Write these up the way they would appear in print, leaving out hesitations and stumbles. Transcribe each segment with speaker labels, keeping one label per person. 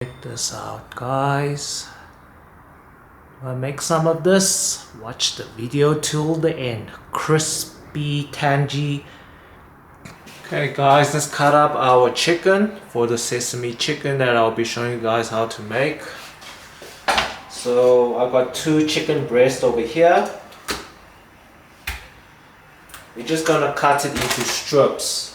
Speaker 1: Check this out, guys. I'll make some of this. Watch the video till the end. Crispy Tangy. Okay guys, let's cut up our chicken for the sesame chicken that I'll be showing you guys how to make. So I got 2 chicken breasts over here. We're just gonna cut it into strips.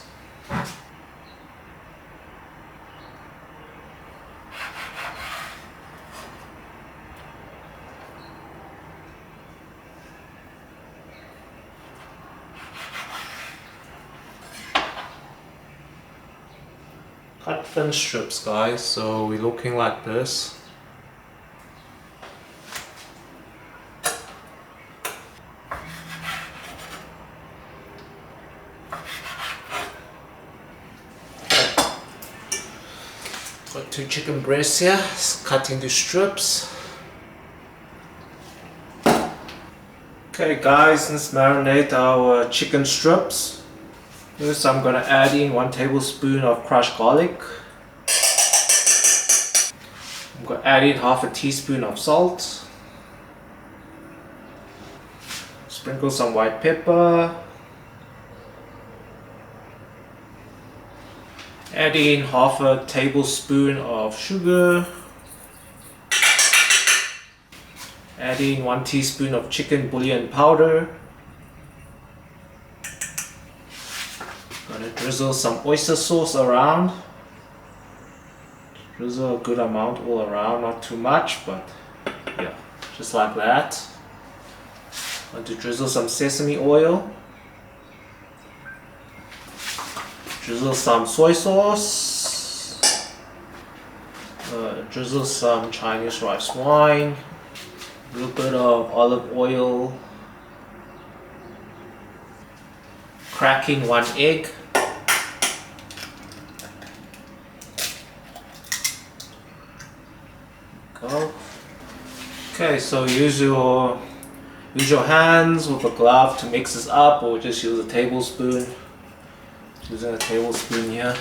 Speaker 1: Cut thin strips, guys, so we're looking like this. Got 2 chicken breasts here, cut into strips. Okay guys, let's marinate our chicken strips. First I'm going to add in 1 tablespoon of crushed garlic. I'm going to add in half a teaspoon of salt. Sprinkle some white pepper. Add in half a tablespoon of sugar. Add in 1 teaspoon of chicken bouillon powder. Gonna drizzle some oyster sauce around. Drizzle a good amount all around, not too much, but yeah, just like that. Want to drizzle some sesame oil. Drizzle some soy sauce. Drizzle some Chinese rice wine. A little bit of olive oil. Cracking 1 egg. Go. Okay, so use your hands with a glove to mix this up, or just use a tablespoon. Using a tablespoon here,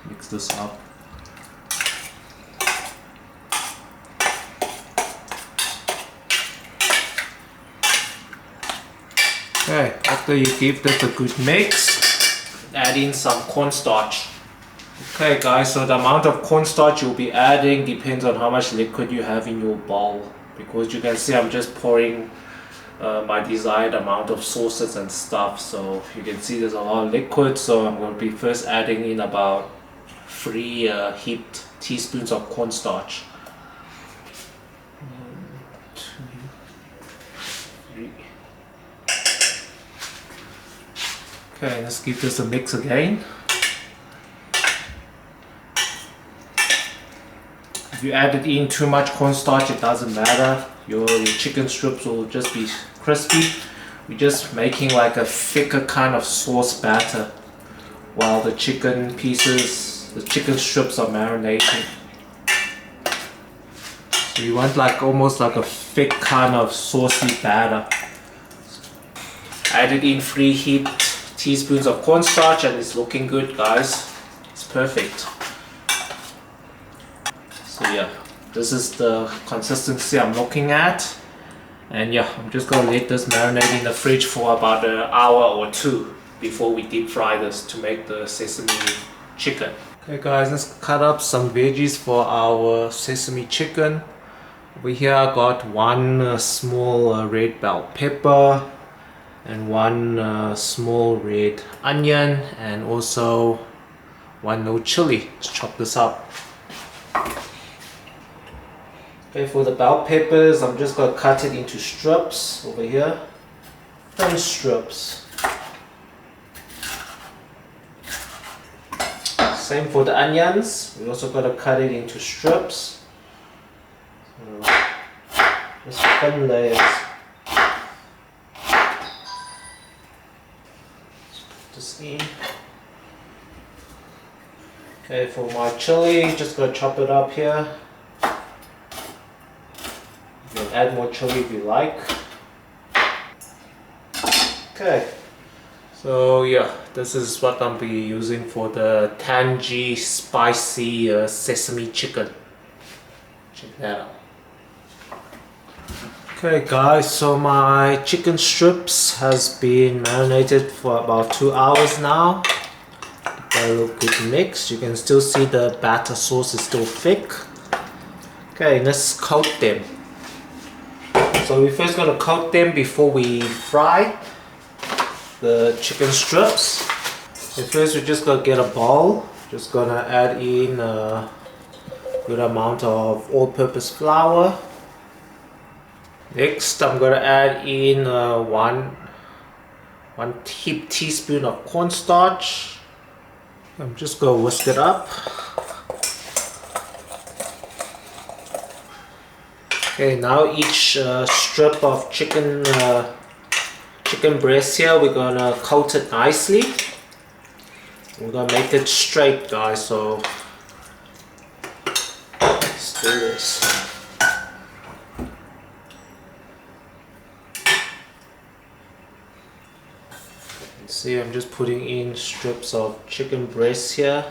Speaker 1: mix this up. Okay, after you give this a good mix, add in some cornstarch. Okay guys, so the amount of cornstarch you'll be adding depends on how much liquid you have in your bowl. Because you can see I'm just pouring my desired amount of sauces and stuff. So you can see there's a lot of liquid, so I'm going to be first adding in about 3 heaped teaspoons of cornstarch. 1, 2, 3. Okay, let's give this a mix again. If you added in too much cornstarch, it doesn't matter. Your chicken strips will just be crispy. We're just making like a thicker kind of sauce batter while the chicken pieces, the chicken strips are marinating. So you want like almost like a thick kind of saucy batter. Added in 3 heaped teaspoons of cornstarch and it's looking good, guys. It's perfect. So yeah, this is the consistency I'm looking at. And yeah, I'm just gonna let this marinate in the fridge for about an hour or 2 before we deep fry this to make the sesame chicken. Okay guys, let's cut up some veggies for our sesame chicken. Over here I got 1 small red bell pepper and 1 small red onion and also 1 no chili. Let's chop this up. Okay, for the bell peppers, I'm just going to cut it into strips over here. Thin strips. Same for the onions. We also got to cut it into strips. So, just thin layers. Let's put this in. Okay, for my chili, just going to chop it up here. You can add more chili if you like. Okay, so So yeah, this is what I'll be using for the tangy spicy sesame chicken. Check that out. Okay guys, so my chicken strips has been marinated for about 2 hours now. Got a little good mix. You can still see the batter sauce is still thick. Okay, let's coat them. So we're first going to coat them before we fry the chicken strips. So first we're just going to get a bowl. Just going to add in a good amount of all-purpose flour. Next I'm going to add in one teaspoon of cornstarch. I'm just going to whisk it up. Okay, now each strip of chicken breast here, we're going to coat it nicely. We're going to make it straight, guys, so let's do this. See, I'm just putting in strips of chicken breast here.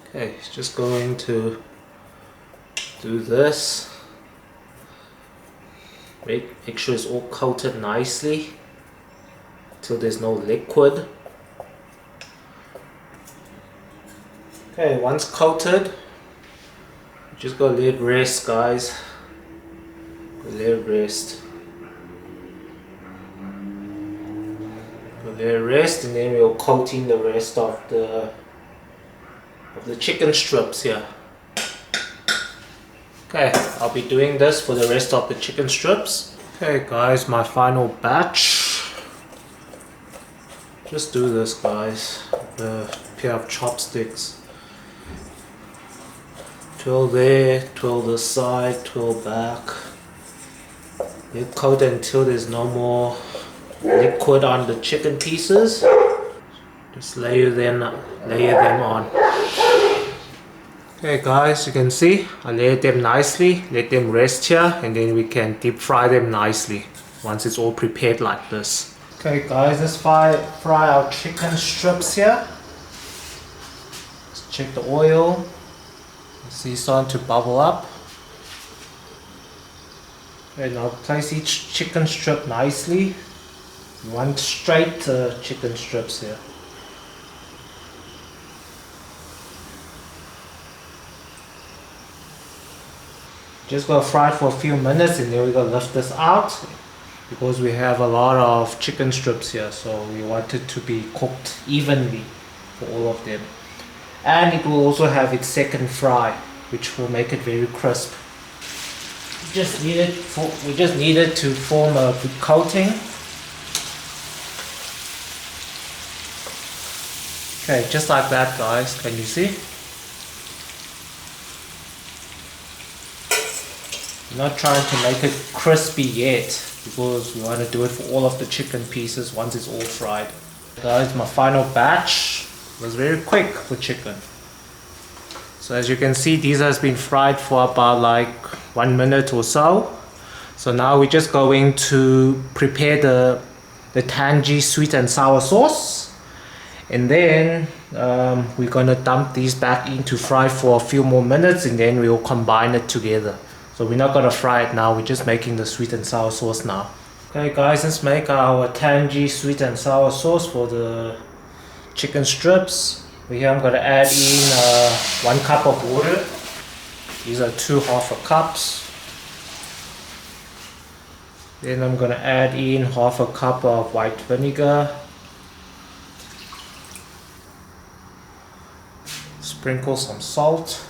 Speaker 1: Okay, just going to do this. Make sure it's all coated nicely until there's no liquid. Okay, once coated, just go let it rest, guys. Let it rest. Let it rest, and then we'll coat in the rest of the chicken strips here. Okay, I'll be doing this for the rest of the chicken strips. Okay guys, my final batch. Just do this, guys, with a pair of chopsticks. Twirl there, twirl this side, twirl back. You coat until there's no more liquid on the chicken pieces. Just layer them on. Okay guys, you can see I layered them nicely, let them rest here, and then we can deep fry them nicely once it's all prepared like this. Okay guys, let's fry our chicken strips here. Let's check the oil. See, it's starting to bubble up. Okay, now place each chicken strip nicely. You want straight chicken strips here. Just gonna fry it for a few minutes, and then we're gonna lift this out because we have a lot of chicken strips here, so we want it to be cooked evenly for all of them. And it will also have its second fry, which will make it very crisp. We just need it to form a good coating. Okay, just like that, guys. Can you see? We're not trying to make it crispy yet because we want to do it for all of the chicken pieces once it's all fried. Guys, my final batch was very quick for chicken. So as you can see, these has been fried for about like 1 minute or so. So now we're just going to prepare the tangy sweet and sour sauce. And then we're going to dump these back in to fry for a few more minutes, and then we'll combine it together. So we're not going to fry it now, we're just making the sweet and sour sauce now. Okay guys, let's make our tangy sweet and sour sauce for the chicken strips. Here I'm going to add in 1 cup of water. These are 2 half cups. Then I'm going to add in half a cup of white vinegar. Sprinkle some salt.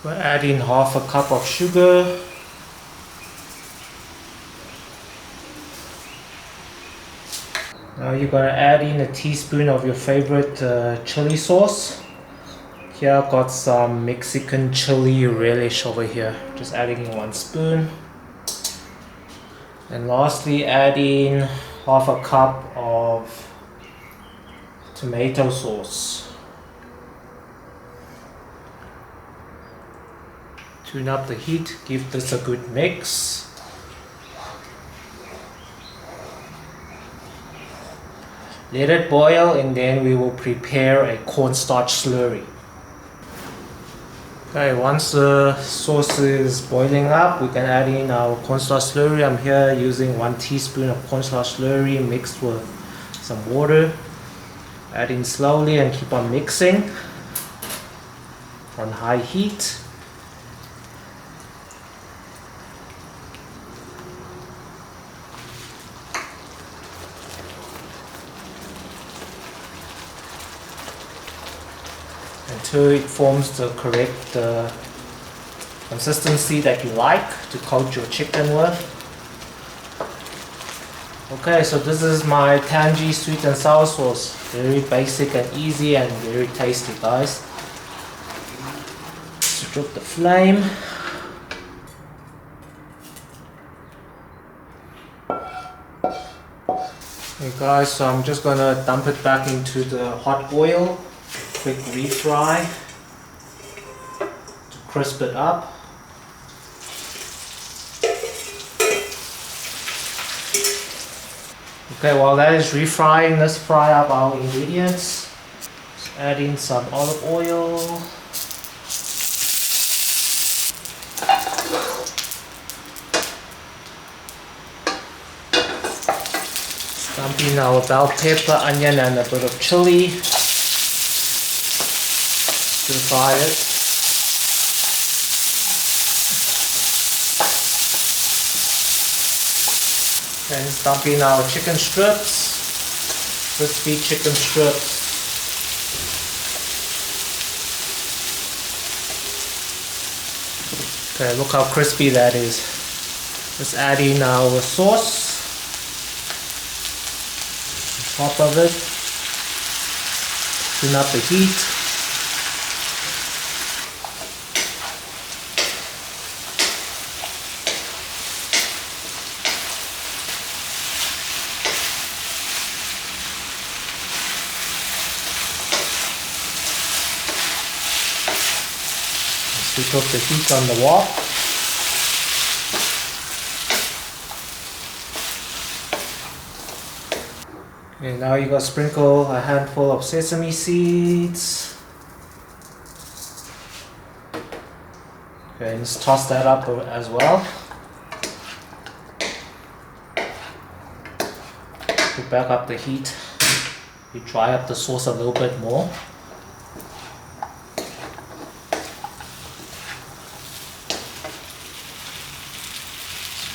Speaker 1: We'll add in half a cup of sugar. Now you're going to add in a teaspoon of your favorite chili sauce. Here I've got some Mexican chili relish over here. Just adding in 1 spoon. And lastly, add in half a cup of tomato sauce. Tune up the heat, give this a good mix. Let it boil and then we will prepare a cornstarch slurry. Okay, once the sauce is boiling up, we can add in our cornstarch slurry. I'm here using 1 teaspoon of cornstarch slurry mixed with some water. Add in slowly and keep on mixing on high heat. Until it forms the correct consistency that you like to coat your chicken with. Okay, so this is my tangy sweet and sour sauce. Very basic and easy and very tasty, guys. So drop the flame. Okay guys, so I'm just gonna dump it back into the hot oil. Quick refry to crisp it up. Okay, while that is refrying, let's fry up our ingredients. Just add in some olive oil. Dump in our bell pepper, onion and a bit of chili. Stir fry it. And dump in our chicken strips, crispy chicken strips. Okay, look how crispy that is. Let's add in our sauce on top of it. Tune up the heat. Switch off the heat on the wok. Okay, now you gotta sprinkle a handful of sesame seeds. Okay, let's toss that up as well. Put back up the heat. You dry up the sauce a little bit more.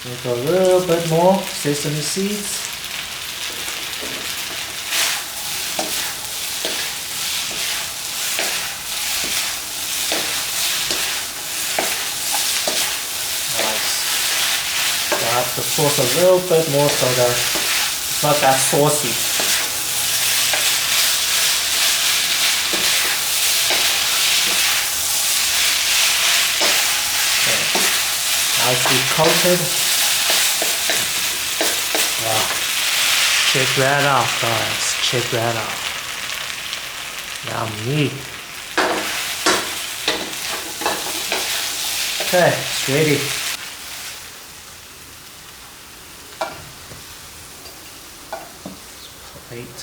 Speaker 1: Sprinkle a little bit more sesame seeds. Nice. Wrap the sauce a little bit more so that it's not that saucy. Okay. Nicely coated. Wow. Check that out, guys. Check that out. Yummy. Okay, it's ready. Plate.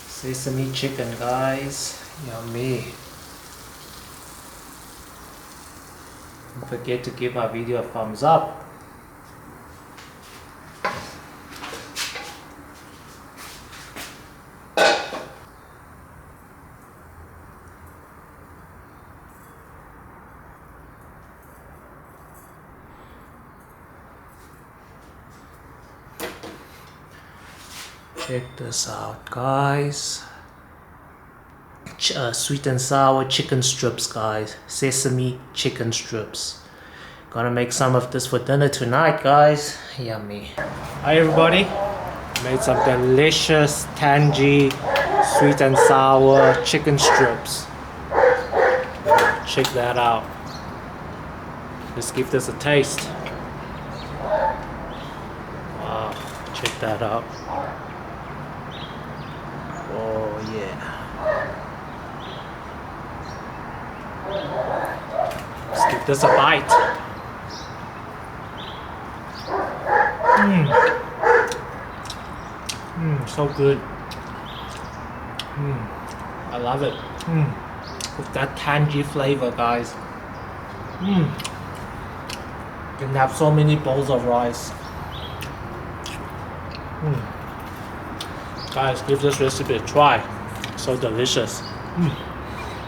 Speaker 1: Sesame chicken, guys. Yummy. Don't forget to give my video a thumbs up. Check this out, guys. Sweet and sour chicken strips, guys. Sesame chicken strips. Gonna make some of this for dinner tonight, guys. Yummy. Hi everybody. Made some delicious tangy sweet and sour chicken strips. Check that out. Let's give this a taste. Wow, check that out. Oh yeah. Let's give this a bite. So good. I love it. With that tangy flavor, guys. You can have so many bowls of rice. Guys, give this recipe a try. So delicious.